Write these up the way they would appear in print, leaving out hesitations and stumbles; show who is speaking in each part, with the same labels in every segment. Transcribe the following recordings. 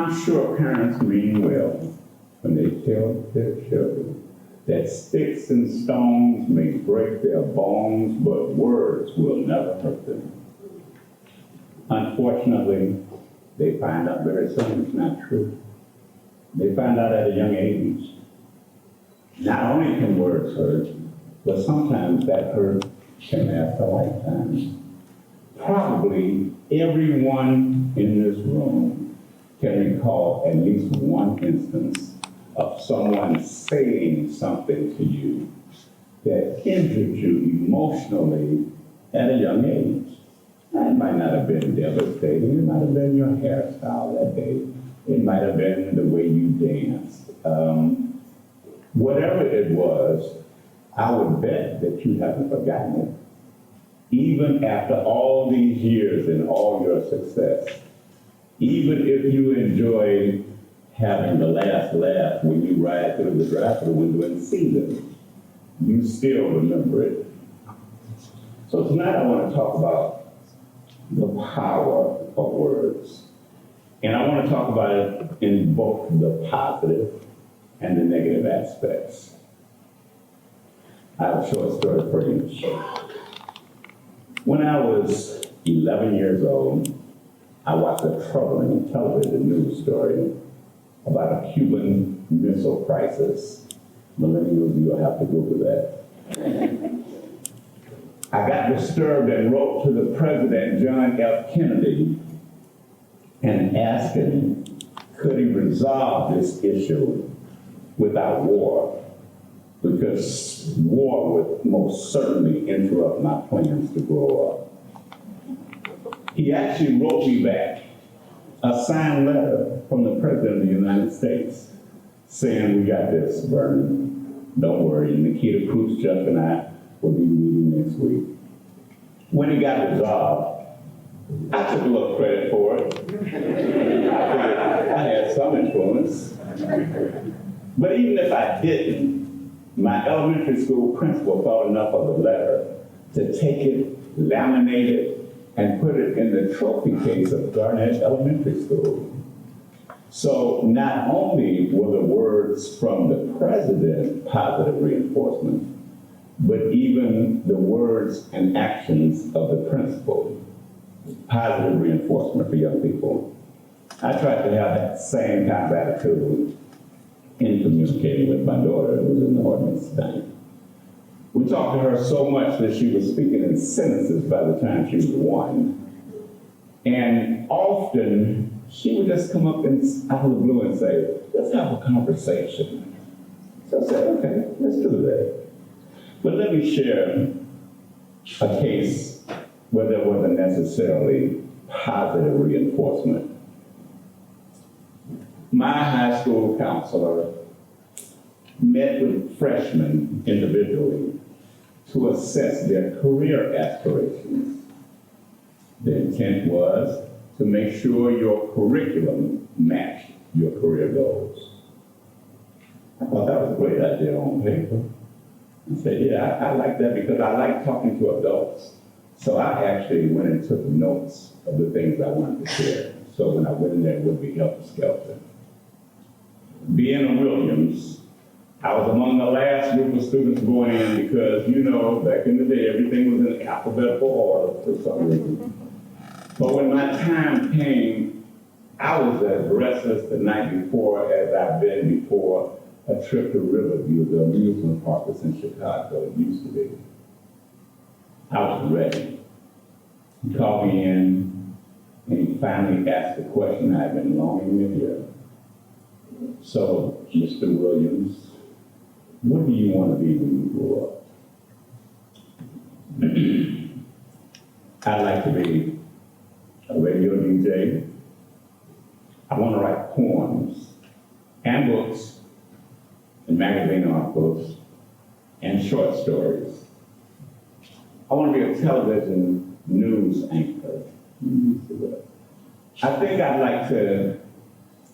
Speaker 1: I'm sure parents mean well when they tell their children that sticks and stones may break their bones, but words will never hurt them. Unfortunately, they find out very soon it's not true. They find out at a young age. Not only can words hurt, but sometimes that hurt can last a lifetime. Probably everyone in this room can recall at least one instance of someone saying something to you that injured you emotionally at a young age. It might not have been devastating. It might have been your hairstyle that day. It might have been the way you danced. Whatever it was, I would bet that you haven't forgotten it. Even after all these years and all your success, even if you enjoy having the last laugh when you ride through the drive-thru window and see them, you still remember it. So tonight I want to talk about the power of words. And I want to talk about it in both the positive and the negative aspects. I have a short story for you. When I was 11 years old, I watched a troubling television news story about a Cuban Missile Crisis. Millennials, you'll have to Google that. I got disturbed and wrote to the President, John F. Kennedy, and asked him, could he resolve this issue without war? Because war would most certainly interrupt my plans to grow up. He actually wrote me back a signed letter from the President of the United States saying, we got this, Vernon. Don't worry, Nikita Khrushchev and I will be meeting next week. When it got resolved, I took a little credit for it. I had some influence. But even if I didn't, my elementary school principal thought enough of the letter to take it, laminate it, and put it in the trophy case of Garnett Elementary School. So not only were the words from the president positive reinforcement, but even the words and actions of the principal, positive reinforcement for young people. I tried to have that same kind of attitude in communicating with my daughter, who was in the audience tonight. We talked to her so much that she was speaking in sentences by the time she was 1. And often, she would just come up and, out of the blue and say, let's have a conversation. So I said, okay, let's do that. But let me share a case where there wasn't necessarily positive reinforcement. My high school counselor met with freshmen individually to assess their career aspirations. The intent was to make sure your curriculum matched your career goals. I thought that was a great idea on paper. I said, yeah, I like that because I like talking to adults. So I actually went and took notes of the things I wanted to share. So when I went in there, it would be helter-skelter. Being a Williams, I was among the last group of students going in because, you know, back in the day, everything was in alphabetical order for some reason. But when my time came, I was as restless the night before as I've been before a trip to Riverview, the amusement park that's in Chicago. It used to be. I was ready. He called me in, and he finally asked the question I've been longing to hear. So, Mr. Williams, what do you want to be when you grow up? I'd like to be a radio DJ. I want to write poems and books and magazine articles and short stories. I want to be a television news anchor. I think I'd like to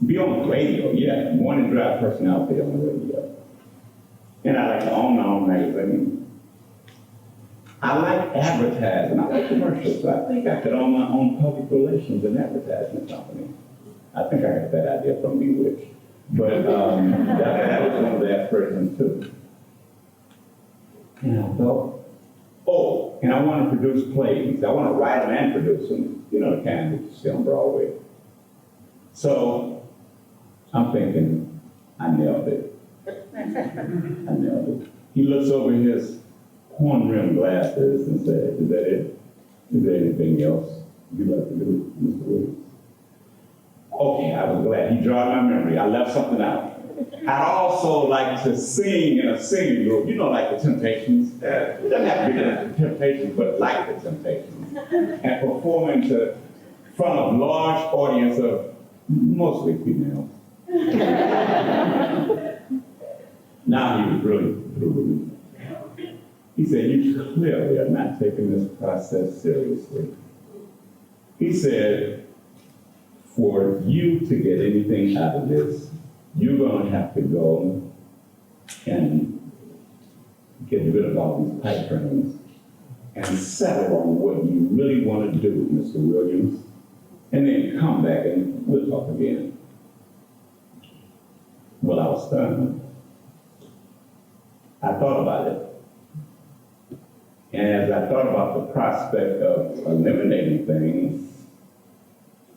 Speaker 1: be on the radio, yeah, morning drive personality on the radio. And I like to own my own magazine. I like advertising, I like commercials, so I think I could own my own public relations and advertising company. I think I got that idea from Bewitched. But that was one of the aspirations too. And I thought, oh, and I want to produce plays. I want to write them and produce them, you know, the kind that you see on Broadway. So I'm thinking, I nailed it. I nailed it. He looks over his horn-rimmed glasses and said, is that it? Is there anything else you'd like to do, Mr. Williams? Okay, I was glad. He jogged my memory. I left something out. I'd also like to sing in a singing group, you know, like the Temptations. It doesn't have to be the Temptations, but like the Temptations. And performing to front of large audience of mostly females. Now he was really through with me. He said, you clearly are not taking this process seriously. He said, for you to get anything out of this, you're going to have to go and get rid of all these pipe dreams and settle on what you really want to do, Mr. Williams, and then come back and we'll talk again. Well, I was stunned. I thought about it. And as I thought about the prospect of eliminating things,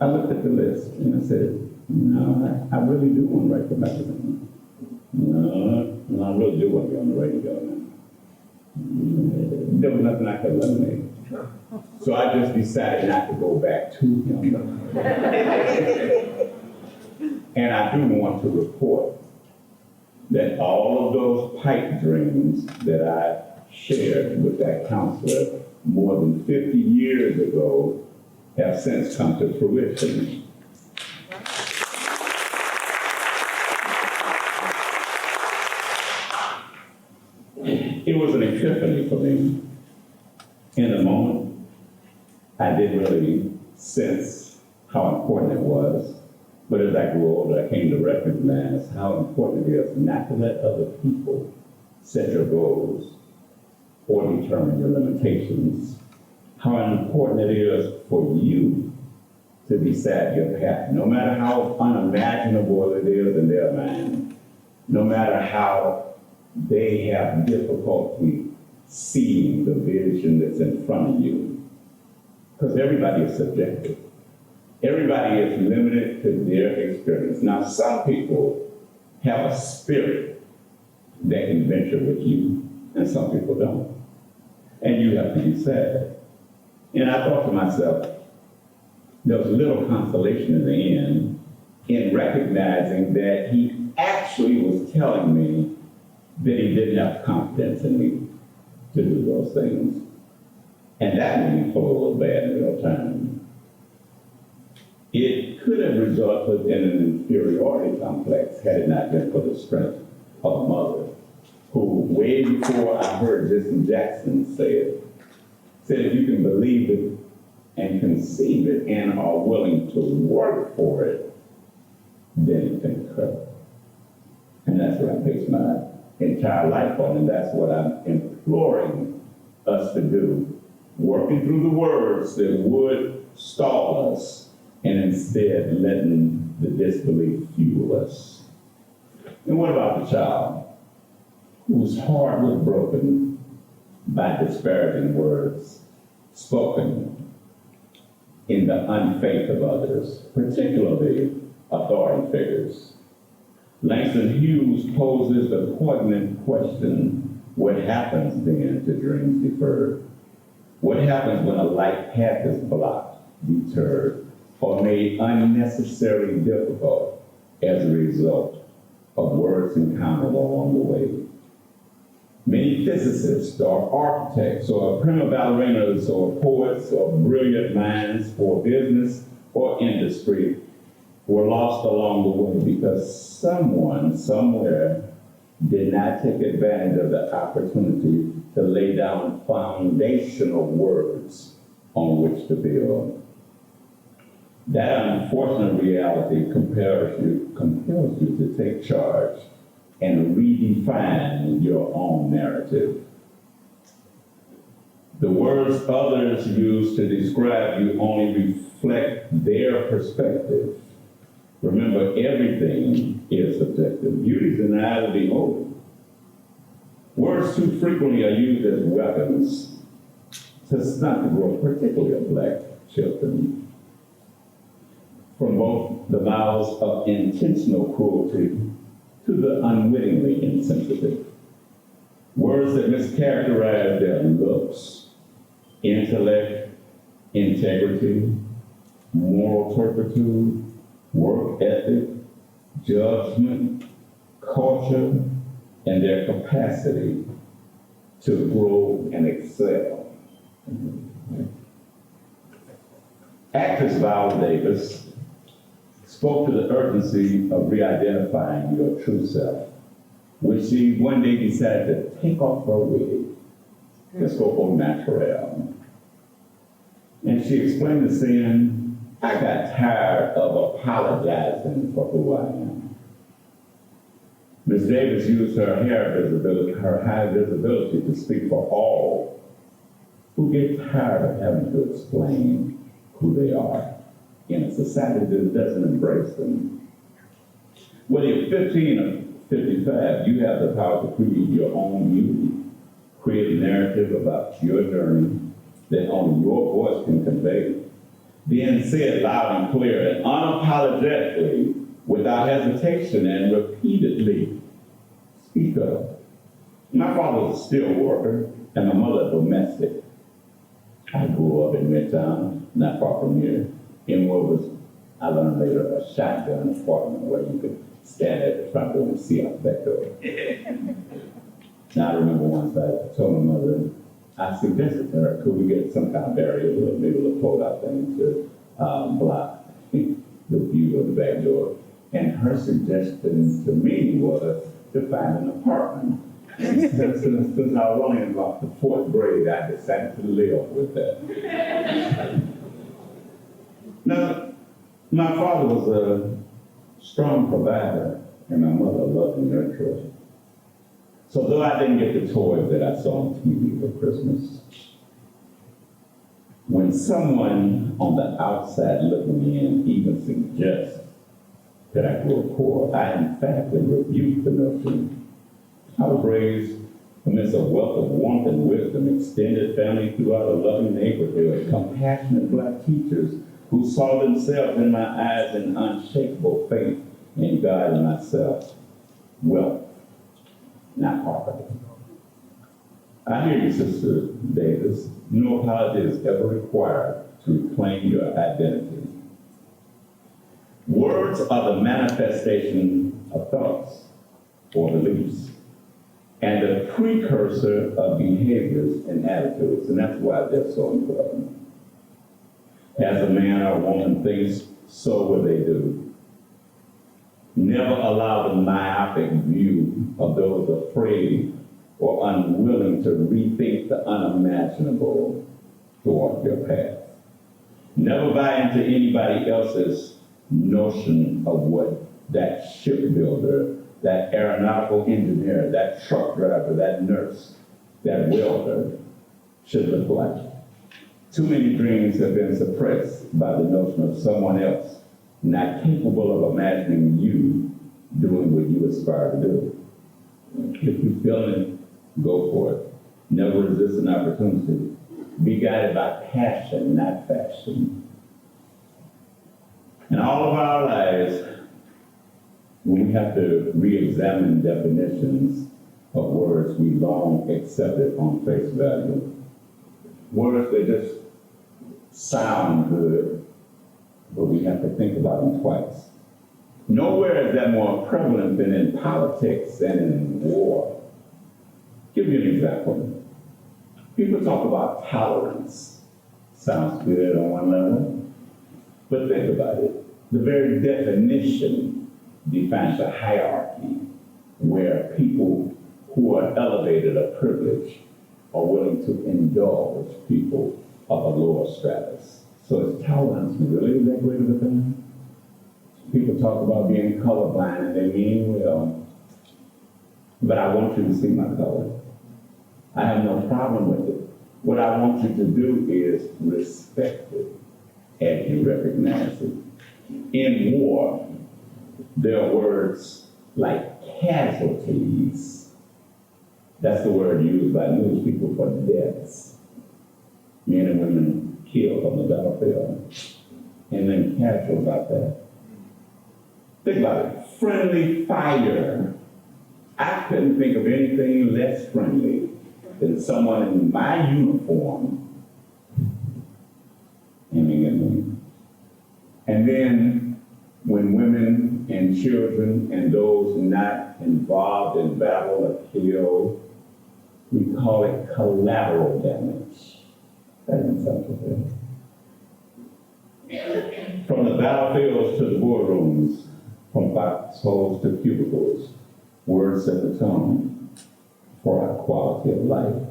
Speaker 1: I looked at the list and I said, no, I really do want to write for magazine. No, I really do want to be on the radio now. There was nothing I could eliminate. So I just decided not to go back to him. And I do want to report that all of those pipe dreams that I shared with that counselor more than 50 years ago have since come to fruition. It was an epiphany for me. In the moment, I didn't really sense how important it was. But as I grew older, I came to recognize how important it is not to let other people set your goals or determine your limitations. How important it is for you to decide your path, no matter how unimaginable it is in their mind, no matter how they have difficulty seeing the vision that's in front of you. Because everybody is subjective. Everybody is limited to their experience. Now, some people have a spirit that can venture with you, and some people don't. And you have to be sad. And I thought to myself, there was little consolation in the end in recognizing that he actually was telling me that he didn't have confidence in me to do those things. And that made me feel a little bad in real time. It could have resulted in an inferiority complex had it not been for the strength of a mother who, way before I heard Jesse Jackson said if you can believe it and conceive it and are willing to work for it, then it can occur. And that's what I base my entire life on, and that's what I'm imploring us to do, working through the words that would stall us and instead letting the disbelief fuel us. And what about the child whose heart was broken by disparaging words spoken in the unfaith of others, particularly authority figures? Langston Hughes poses the poignant question, what happens then to dreams deferred? What happens when a life path is blocked, deterred, or made unnecessarily difficult as a result of words encountered along the way? Many physicists or architects or prima ballerinas or poets or brilliant minds for business or industry were lost along the way because someone somewhere did not take advantage of the opportunity to lay down foundational words on which to build. That unfortunate reality compels you to take charge and redefine your own narrative. The words others use to describe you only reflect their perspective. Remember, everything is subjective. Beauty is in the eye of the beholder. Words too frequently are used as weapons to stunt the growth, particularly of Black children, from both the mouths of intentional cruelty to the unwittingly insensitive. Words that mischaracterize their looks, intellect, integrity, moral turpitude, work ethic, judgment, culture, and their capacity to grow and excel. Actress Viola Davis spoke to the urgency of re-identifying your true self when she one day decided to take off her wig. Let's go au naturel. And she explained to saying, I got tired of apologizing for who I am. Ms. Davis used her high visibility to speak for all who get tired of having to explain who they are in a society that doesn't embrace them. Whether you're 15 or 55, you have the power to create your own beauty, create a narrative about your journey that only your voice can convey. Then say it loud and clear and unapologetically, without hesitation and repeatedly. Speak up. My father was a steel worker and my mother domestic. I grew up in Midtown, not far from here, in what was, I learned later, a shotgun apartment where you could stand at the front door and see out that door. Now I remember once I told my mother, I suggested to her, could we get some kind of barrier, maybe a little fold-out thing to block the view of the back door. And her suggestion to me was to find an apartment. Since I was only in about the 4th grade, I decided to live with that. Now, my father was a strong provider, and my mother loved and nurtured. So though I didn't get the toys that I saw on TV for Christmas, when someone on the outside looking in even suggests that I grew up poor, I emphatically rebuke the notion. I was raised amidst a wealth of warmth and wisdom, extended family throughout a loving neighborhood, compassionate Black teachers who saw themselves in my eyes in unshakable faith in God and myself. Wealth, not poverty. I hear you, Sister Davis. No apology is ever required to reclaim your identity. Words are the manifestation of thoughts or beliefs, and the precursor of behaviors and attitudes, and that's why they're so important. As a man or a woman thinks, so will they do. Never allow the myopic view of those afraid or unwilling to rethink the unimaginable thwart your path. Never buy into anybody else's notion of what that shipbuilder, that aeronautical engineer, that truck driver, that nurse, that welder should look like. Too many dreams have been suppressed by the notion of someone else not capable of imagining you doing what you aspire to do. If you feel it, go for it. Never resist an opportunity. Be guided by passion, not fashion. In all of our lives, when we have to re-examine definitions of words we long accepted on face value, words that just sound good, but we have to think about them twice. Nowhere is that more prevalent than in politics and in war. Give you an example. People talk about tolerance. Sounds good on one level, but think about it. The very definition defines a hierarchy where people who are elevated or privileged are willing to indulge people of a lower stratus. So is tolerance really that great of a thing? People talk about being colorblind and they mean well, but I want you to see my color. I have no problem with it. What I want you to do is respect it as you recognize it. In war, there are words like casualties. That's the word used by news people for deaths. Men and women killed on the battlefield. And then casual about that. Think about it. Friendly fire. I couldn't think of anything less friendly than someone in my uniform aiming at me. And then when women and children and those not involved in battle are killed, we call it collateral damage. That didn't sound so bad. From the battlefields to the boardrooms, from foxholes to cubicles, words set the tone for our quality of life.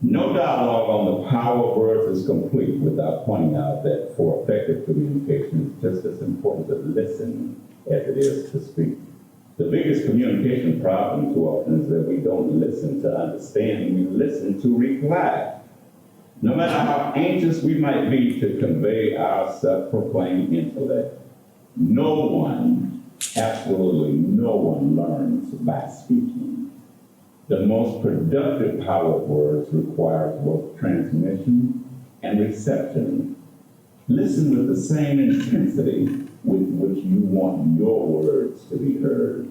Speaker 1: No dialogue on the power of words is complete without pointing out that for effective communication, it's just as important to listen as it is to speak. The biggest communication problem too often is that we don't listen to understand, we listen to reply. No matter how anxious we might be to convey our self-proclaimed intellect, no one, absolutely no one learns by speaking. The most productive power of words requires both transmission and reception. Listen with the same intensity with which you want your words to be heard.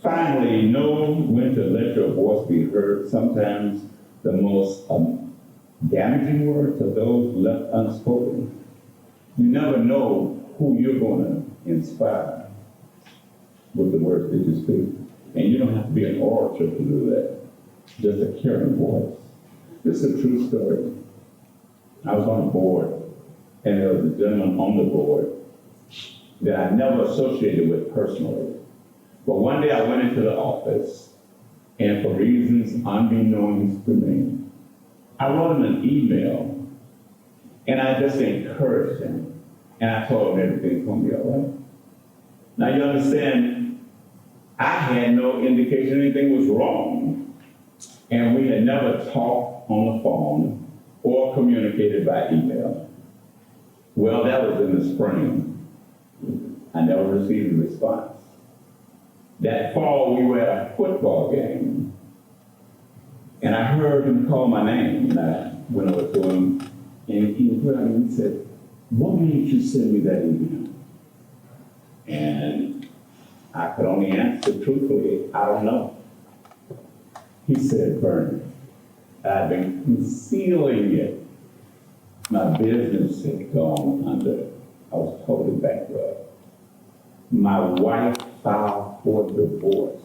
Speaker 1: Finally, know when to let your voice be heard. Sometimes the most damaging words are those left unspoken. You never know who you're going to inspire with the words that you speak. And you don't have to be an orator to do that. Just a caring voice. This is a true story. I was on a board, and there was a gentleman on the board that I never associated with personally. But one day I went into the office, and for reasons unbeknownst to me, I wrote him an email, and I just encouraged him, and I told him everything's going to be all right. Now you understand, I had no indication anything was wrong, and we had never talked on the phone or communicated by email. Well, that was in the spring. I never received a response. That fall, we were at a football game, and I heard him call my name, and I went over to him, and he said, "Why didn't you send me that email?" And I could only answer truthfully, I don't know. He said, "Vernon, I've been concealing it. My business had gone under. I was totally bankrupt. My wife filed for divorce.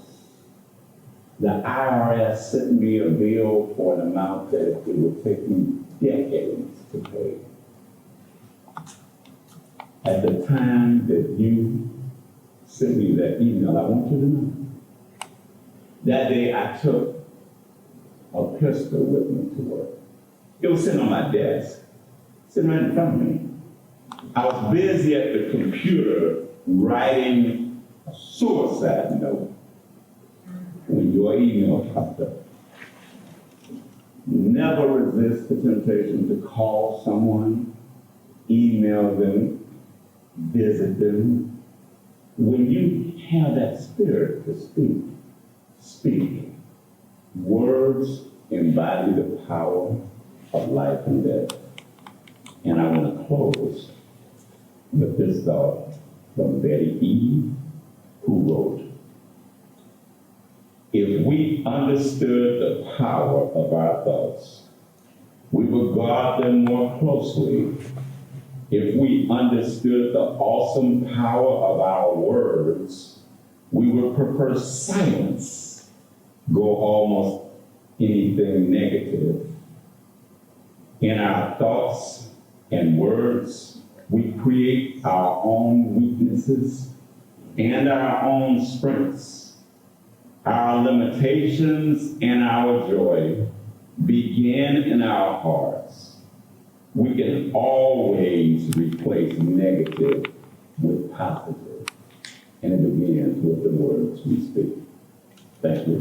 Speaker 1: The IRS sent me a bill for an amount that it would take me decades to pay. At the time that you sent me that email, I want you to know, that day I took a pistol with me to work. It was sitting on my desk, sitting right in front of me. I was busy at the computer writing a suicide note when your email popped up. Never resist the temptation to call someone, email them, visit them. When you have that spirit to speak, speak. Words embody the power of life and death. And I want to close with this thought from Betty E., who wrote, "If we understood the power of our thoughts, we would guard them more closely. If we understood the awesome power of our words, we would prefer silence, go almost anything negative. In our thoughts and words, we create our own weaknesses and our own strengths. Our limitations and our joy begin in our hearts. We can always replace negative with positive, and it begins with the words we speak." Thank you.